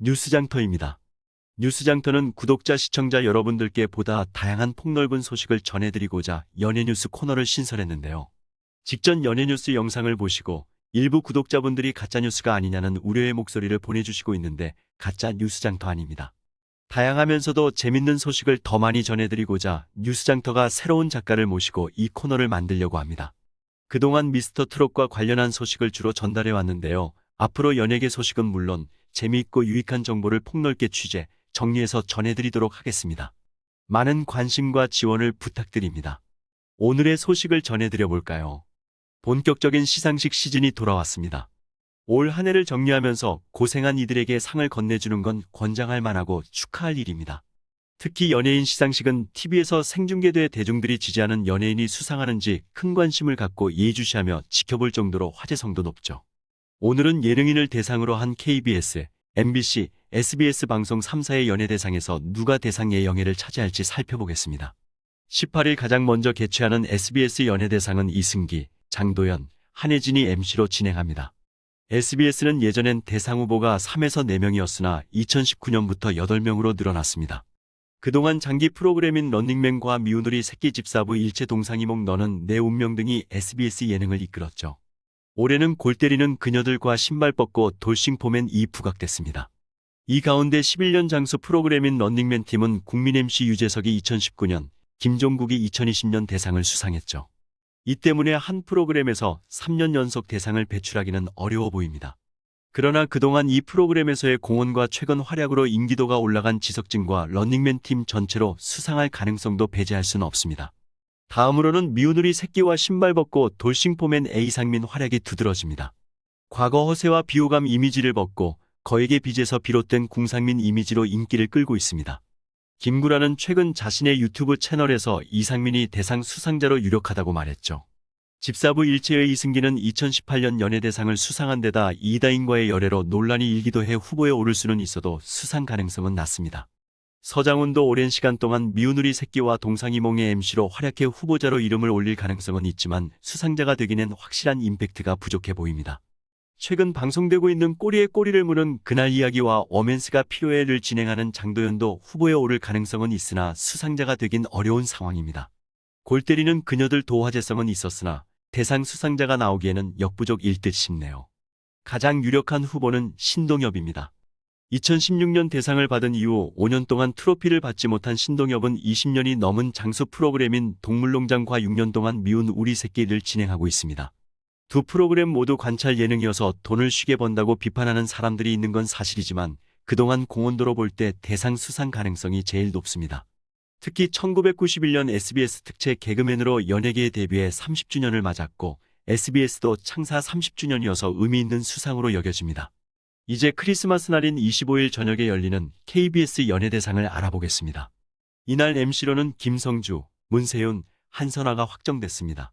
뉴스장터입니다. 뉴스장터는 구독자, 시청자 여러분들께 보다 다양한 폭넓은 소식을 전해드리고자 연예뉴스 코너를 신설했는데요. 직전 연예뉴스 영상을 보시고 일부 구독자분들이 가짜뉴스가 아니냐는 우려의 목소리를 보내주시고 있는데 가짜 뉴스장터 아닙니다. 다양하면서도 재밌는 소식을 더 많이 전해드리고자 뉴스장터가 새로운 작가를 모시고 이 코너를 만들려고 합니다. 그동안 미스터트롯과 관련한 소식을 주로 전달해 왔는데요. 앞으로 연예계 소식은 물론 재미있고 유익한 정보를 폭넓게 취재, 정리해서 전해드리도록 하겠습니다. 많은 관심과 지원을 부탁드립니다. 오늘의 소식을 전해드려 볼까요? 본격적인 시상식 시즌이 돌아왔습니다. 올 한 해를 정리하면서 고생한 이들에게 상을 건네주는 건 권장할 만하고 축하할 일입니다. 특히 연예인 시상식은 TV에서 생중계돼 대중들이 지지하는 연예인이 수상하는지 큰 관심을 갖고 예의주시하며 지켜볼 정도로 화제성도 높죠. 오늘은 예능인을 대상으로 한 KBS, MBC, SBS 방송 3사의 연예대상에서 누가 대상 예영예를 차지할지 살펴보겠습니다. 18일 가장 먼저 개최하는 SBS 연예대상은 이승기, 장도연, 한혜진이 MC로 진행합니다. SBS는 예전엔 대상 후보가 3에서 4명이었으나 2019년부터 8명으로 늘어났습니다. 그동안 장기 프로그램인 런닝맨과 미우누리 새끼 집사부 일체 동상이몽 너는 내 운명 등이 SBS 예능을 이끌었죠. 올해는 골 때리는 그녀들과 신발 벗고 돌싱포맨 2 부각됐습니다. 이 가운데 11년 장수 프로그램인 런닝맨 팀은 국민 MC 유재석이 2019년, 김종국이 2020년 대상을 수상했죠. 이 때문에 한 프로그램에서 3년 연속 대상을 배출하기는 어려워 보입니다. 그러나 그동안 이 프로그램에서의 공헌과 최근 활약으로 인기도가 올라간 지석진과 런닝맨 팀 전체로 수상할 가능성도 배제할 수는 없습니다. 다음으로는 미우누리 새끼와 신발 벗고 돌싱포맨 A 이상민 활약이 두드러집니다. 과거 허세와 비호감 이미지를 벗고 거액의 빚에서 비롯된 궁상민 이미지로 인기를 끌고 있습니다. 김구라는 최근 자신의 유튜브 채널에서 이상민이 대상 수상자로 유력하다고 말했죠. 집사부 일체의 이승기는 2018년 연예대상을 수상한 데다 이다인과의 열애로 논란이 일기도 해 후보에 오를 수는 있어도 수상 가능성은 낮습니다. 서장훈도 오랜 시간 동안 미우누리 새끼와 동상이몽의 MC로 활약해 후보자로 이름을 올릴 가능성은 있지만 수상자가 되기는 확실한 임팩트가 부족해 보입니다. 최근 방송되고 있는 꼬리에 꼬리를 무는 그날 이야기와 워맨스가 필요해를 진행하는 장도연도 후보에 오를 가능성은 있으나 수상자가 되긴 어려운 상황입니다. 골 때리는 그녀들도 화제성은 있었으나 대상 수상자가 나오기에는 역부족일 듯 싶네요. 가장 유력한 후보는 신동엽입니다. 2016년 대상을 받은 이후 5년 동안 트로피를 받지 못한 신동엽은 20년이 넘은 장수 프로그램인 동물농장과 6년 동안 미운 우리 새끼를 진행하고 있습니다. 두 프로그램 모두 관찰 예능이어서 돈을 쉬게 번다고 비판하는 사람들이 있는 건 사실이지만 그동안 공헌도로 볼 때 대상 수상 가능성이 제일 높습니다. 특히 1991년 SBS 특채 개그맨으로 연예계에 데뷔해 30주년을 맞았고 SBS도 창사 30주년이어서 의미 있는 수상으로 여겨집니다. 이제 크리스마스 날인 25일 저녁에 열리는 KBS 연예대상을 알아보겠습니다. 이날 MC로는 김성주, 문세윤, 한선아가 확정됐습니다.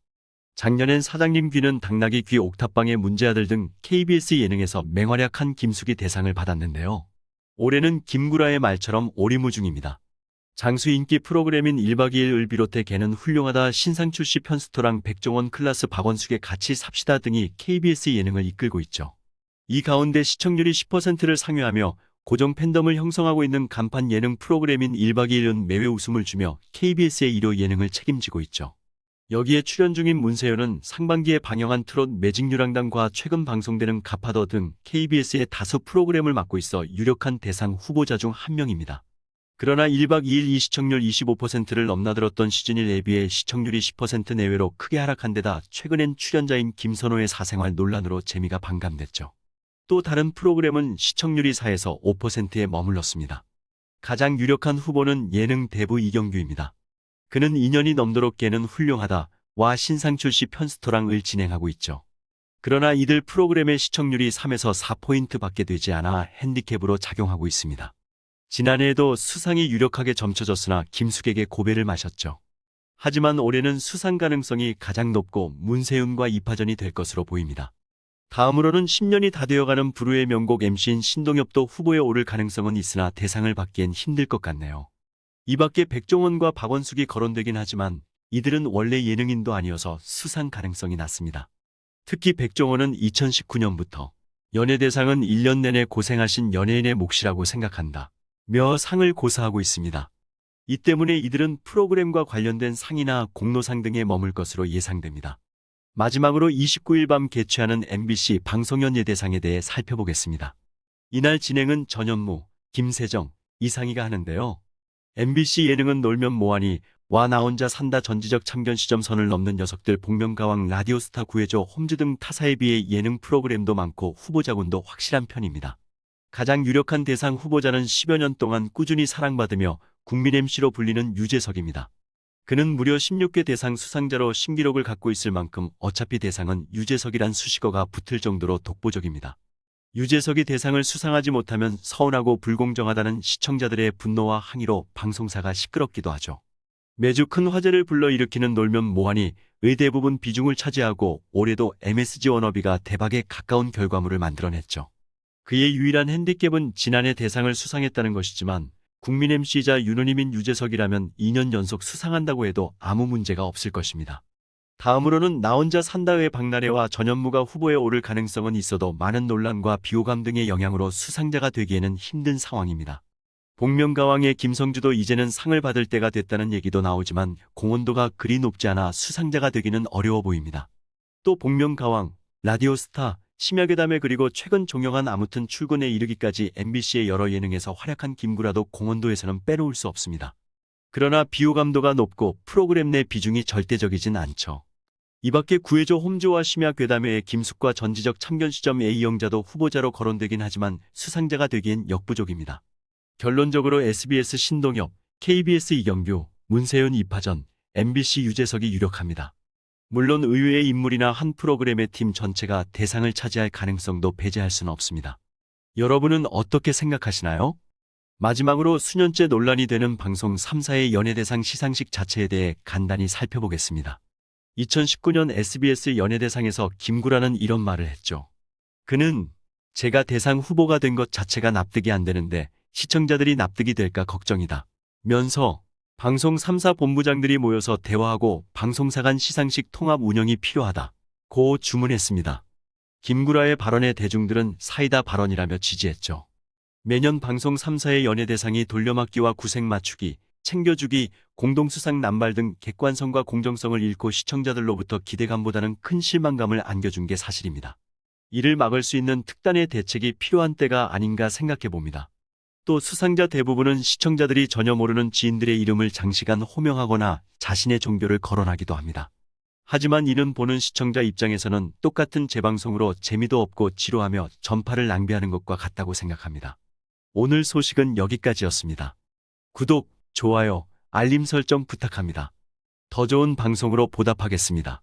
작년엔 사장님 귀는 당나귀 귀 옥탑방의 문제아들 등 KBS 예능에서 맹활약한 김숙이 대상을 받았는데요. 올해는 김구라의 말처럼 오리무중입니다. 장수 인기 프로그램인 1박 2일을 비롯해 걔는 훌륭하다 신상 출시 편스토랑 백종원 클라스 박원숙의 같이 삽시다 등이 KBS 예능을 이끌고 있죠. 이 가운데 시청률이 10%를 상회하며 고정 팬덤을 형성하고 있는 간판 예능 프로그램인 1박 2일은 매회 웃음을 주며 KBS의 일요 예능을 책임지고 있죠. 여기에 출연 중인 문세윤은 상반기에 방영한 트롯 매직유랑단과 최근 방송되는 가파더 등 KBS의 다수 프로그램을 맡고 있어 유력한 대상 후보자 중 한 명입니다. 그러나 1박 2일 이 시청률 25%를 넘나들었던 시즌1에 비해 시청률이 10% 내외로 크게 하락한 데다 최근엔 출연자인 김선호의 사생활 논란으로 재미가 반감됐죠. 또 다른 프로그램은 시청률이 4에서 5%에 머물렀습니다. 가장 유력한 후보는 예능 대부 이경규입니다. 그는 2년이 넘도록 걔는 훌륭하다 와 신상 출시 편스토랑을 진행하고 있죠. 그러나 이들 프로그램의 시청률이 3에서 4포인트밖에 되지 않아 핸디캡으로 작용하고 있습니다. 지난해에도 수상이 유력하게 점쳐졌으나 김숙에게 고배를 마셨죠. 하지만 올해는 수상 가능성이 가장 높고 문세윤과 2파전이 될 것으로 보입니다. 다음으로는 10년이 다 되어가는 부르의 명곡 MC인 신동엽도 후보에 오를 가능성은 있으나 대상을 받기엔 힘들 것 같네요. 이 밖에 백종원과 박원숙이 거론되긴 하지만 이들은 원래 예능인도 아니어서 수상 가능성이 낮습니다. 특히 백종원은 2019년부터 연예대상은 1년 내내 고생하신 연예인의 몫이라고 생각한다. 며 상을 고사하고 있습니다. 이 때문에 이들은 프로그램과 관련된 상이나 공로상 등에 머물 것으로 예상됩니다. 마지막으로 29일 밤 개최하는 MBC 방송연예대상에 대해 살펴보겠습니다. 이날 진행은 전현무, 김세정, 이상희가 하는데요. MBC 예능은 놀면 뭐하니 와 나 혼자 산다 전지적 참견 시점선을 넘는 녀석들 복면가왕 라디오스타 구해줘 홈즈 등 타사에 비해 예능 프로그램도 많고 후보자군도 확실한 편입니다. 가장 유력한 대상 후보자는 10여 년 동안 꾸준히 사랑받으며 국민 MC로 불리는 유재석입니다. 그는 무려 16개 대상 수상자로 신기록을 갖고 있을 만큼 어차피 대상은 유재석이란 수식어가 붙을 정도로 독보적입니다. 유재석이 대상을 수상하지 못하면 서운하고 불공정하다는 시청자들의 분노와 항의로 방송사가 시끄럽기도 하죠. 매주 큰 화제를 불러일으키는 놀면 뭐하니 의 대부분 비중을 차지하고 올해도 MSG 워너비가 대박에 가까운 결과물을 만들어냈죠. 그의 유일한 핸디캡은 지난해 대상을 수상했다는 것이지만 국민 MC이자 유노님인 유재석이라면 2년 연속 수상한다고 해도 아무 문제가 없을 것입니다. 다음으로는 나 혼자 산다의 박나래와 전현무가 후보에 오를 가능성은 있어도 많은 논란과 비호감 등의 영향으로 수상자가 되기에는 힘든 상황입니다. 복면가왕의 김성주도 이제는 상을 받을 때가 됐다는 얘기도 나오지만 공헌도가 그리 높지 않아 수상자가 되기는 어려워 보입니다. 또 복면가왕, 라디오스타, 심야괴담에 그리고 최근 종영한 아무튼 출근에 이르기까지 MBC의 여러 예능에서 활약한 김구라도 공헌도에서는 빼놓을 수 없습니다. 그러나 비호감도가 높고 프로그램 내 비중이 절대적이진 않죠. 이밖에 구해줘 홈즈와 심야괴담의 김숙과 전지적 참견 시점 A영자도 후보자로 거론되긴 하지만 수상자가 되기엔 역부족입니다. 결론적으로 SBS 신동엽, KBS 이경규, 문세윤 이파전, MBC 유재석이 유력합니다. 물론 의외의 인물이나 한 프로그램의 팀 전체가 대상을 차지할 가능성도 배제할 수는 없습니다. 여러분은 어떻게 생각하시나요? 마지막으로 수년째 논란이 되는 방송 3사의 연예대상 시상식 자체에 대해 간단히 살펴보겠습니다. 2019년 SBS 연예대상에서 김구라는 이런 말을 했죠. 그는 제가 대상 후보가 된 것 자체가 납득이 안 되는데 시청자들이 납득이 될까 걱정이다. 면서 방송 3사 본부장들이 모여서 대화하고 방송사 간 시상식 통합 운영이 필요하다. 고 주문했습니다. 김구라의 발언에 대중들은 사이다 발언이라며 지지했죠. 매년 방송 3사의 연예대상이 돌려막기와 구색 맞추기, 챙겨주기, 공동수상 남발 등 객관성과 공정성을 잃고 시청자들로부터 기대감보다는 큰 실망감을 안겨준 게 사실입니다. 이를 막을 수 있는 특단의 대책이 필요한 때가 아닌가 생각해봅니다. 또 수상자 대부분은 시청자들이 전혀 모르는 지인들의 이름을 장시간 호명하거나 자신의 종교를 거론하기도 합니다. 하지만 이는 보는 시청자 입장에서는 똑같은 재방송으로 재미도 없고 지루하며 전파를 낭비하는 것과 같다고 생각합니다. 오늘 소식은 여기까지였습니다. 구독, 좋아요, 알림 설정 부탁합니다. 더 좋은 방송으로 보답하겠습니다.